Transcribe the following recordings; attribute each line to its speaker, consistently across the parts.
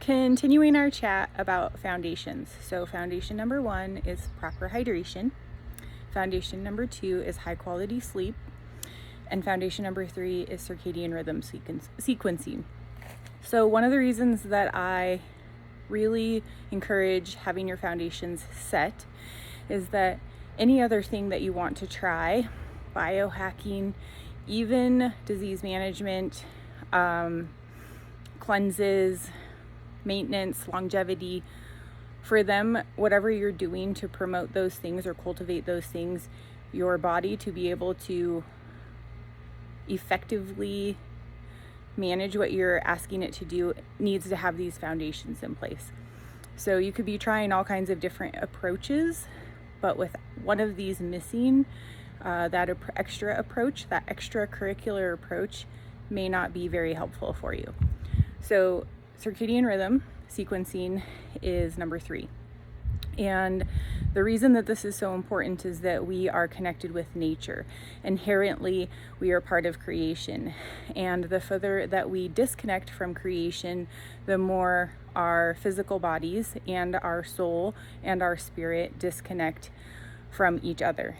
Speaker 1: continuing our chat about foundations. So foundation number 1 is proper hydration. Foundation number 2 is high quality sleep. And foundation number 3 is circadian rhythm sequencing. So one of the reasons that I really encourage having your foundations set is that any other thing that you want to try, biohacking, even disease management, cleanses, maintenance, longevity, for them, whatever you're doing to promote those things or cultivate those things, your body to be able to effectively manage what you're asking it to do needs to have these foundations in place. So you could be trying all kinds of different approaches, but with one of these missing, that extracurricular approach may not be very helpful for you. So circadian rhythm sequencing is number 3. And the reason that this is so important is that we are connected with nature. Inherently, we are part of creation. And the further that we disconnect from creation, the more our physical bodies and our soul and our spirit disconnect from each other.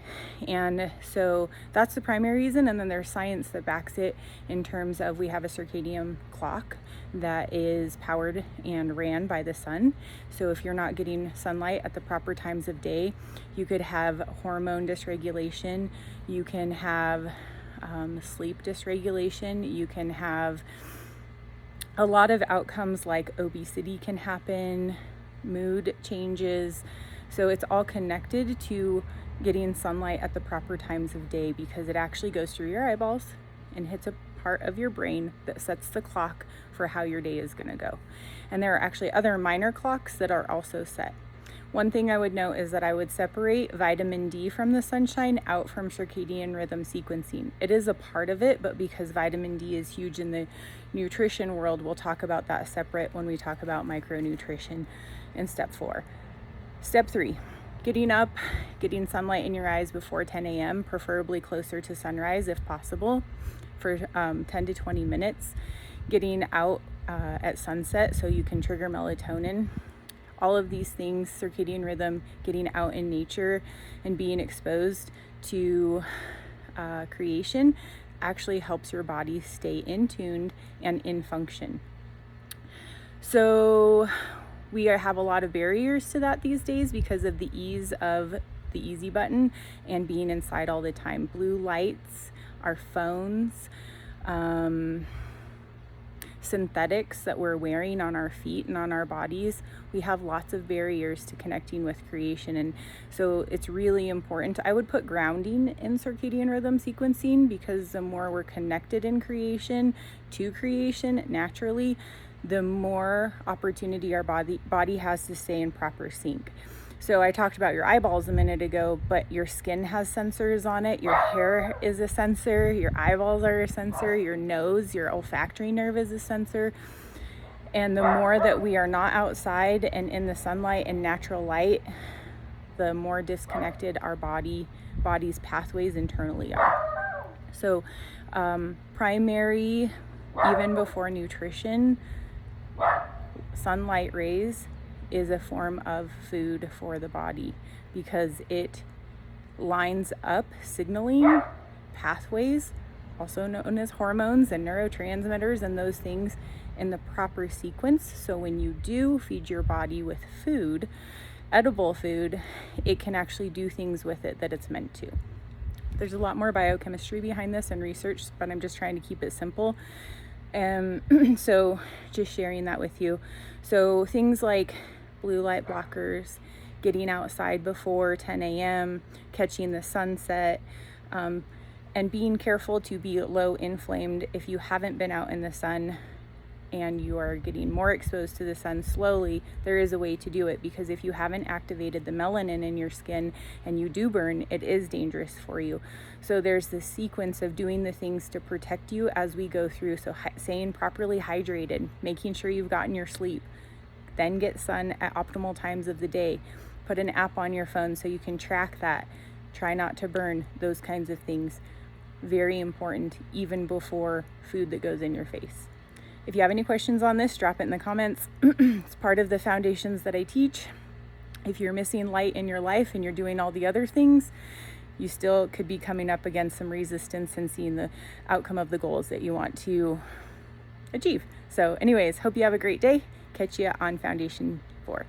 Speaker 1: And so that's the primary reason. And then there's science that backs it in terms of we have a circadian clock that is powered and ran by the sun. So if you're not getting sunlight at the proper times of day, you could have hormone dysregulation, you can have sleep dysregulation, you can have a lot of outcomes like obesity can happen, mood changes. So it's all connected to getting sunlight at the proper times of day, because it actually goes through your eyeballs and hits a part of your brain that sets the clock for how your day is going to go. And there are actually other minor clocks that are also set. One thing I would note is that I would separate vitamin D from the sunshine out from circadian rhythm sequencing. It is a part of it, but because vitamin D is huge in the nutrition world, we'll talk about that separate when we talk about micronutrition in step 4. Step 3, getting up, getting sunlight in your eyes before 10 a.m., preferably closer to sunrise if possible, for 10 to 20 minutes. Getting out at sunset so you can trigger melatonin. All of these things, circadian rhythm, getting out in nature and being exposed to creation actually helps your body stay in tuned and in function. So we have a lot of barriers to that these days because of the ease of the easy button and being inside all the time. Blue lights, our phones, synthetics that we're wearing on our feet and on our bodies. We have lots of barriers to connecting with creation. And so it's really important. I would put grounding in circadian rhythm sequencing, because the more we're connected in creation to creation naturally, the more opportunity our body has to stay in proper sync. So I talked about your eyeballs a minute ago, but your skin has sensors on it. Your hair is a sensor. Your eyeballs are a sensor. Your nose, your olfactory nerve is a sensor. And the more that we are not outside and in the sunlight and natural light, the more disconnected our body's pathways internally are. So primary, even before nutrition, sunlight rays is a form of food for the body, because it lines up signaling pathways, also known as hormones and neurotransmitters and those things, in the proper sequence. So when you do feed your body with food, edible food, it can actually do things with it that it's meant to. There's a lot more biochemistry behind this and research, but I'm just trying to keep it simple. So just sharing that with you. So things like blue light blockers, getting outside before 10 a.m., catching the sunset, and being careful to be low inflamed. If you haven't been out in the sun and you are getting more exposed to the sun slowly, there is a way to do it, because if you haven't activated the melanin in your skin and you do burn, it is dangerous for you. So there's this sequence of doing the things to protect you as we go through. So staying properly hydrated, making sure you've gotten your sleep, then get sun at optimal times of the day. Put an app on your phone so you can track that. Try not to burn, those kinds of things. Very important, even before food that goes in your face. If you have any questions on this, drop it in the comments. It's part of the foundations that I teach. If you're missing light in your life and you're doing all the other things, you still could be coming up against some resistance and seeing the outcome of the goals that you want to achieve. So anyways, hope you have a great day. Catch you on Foundation 4.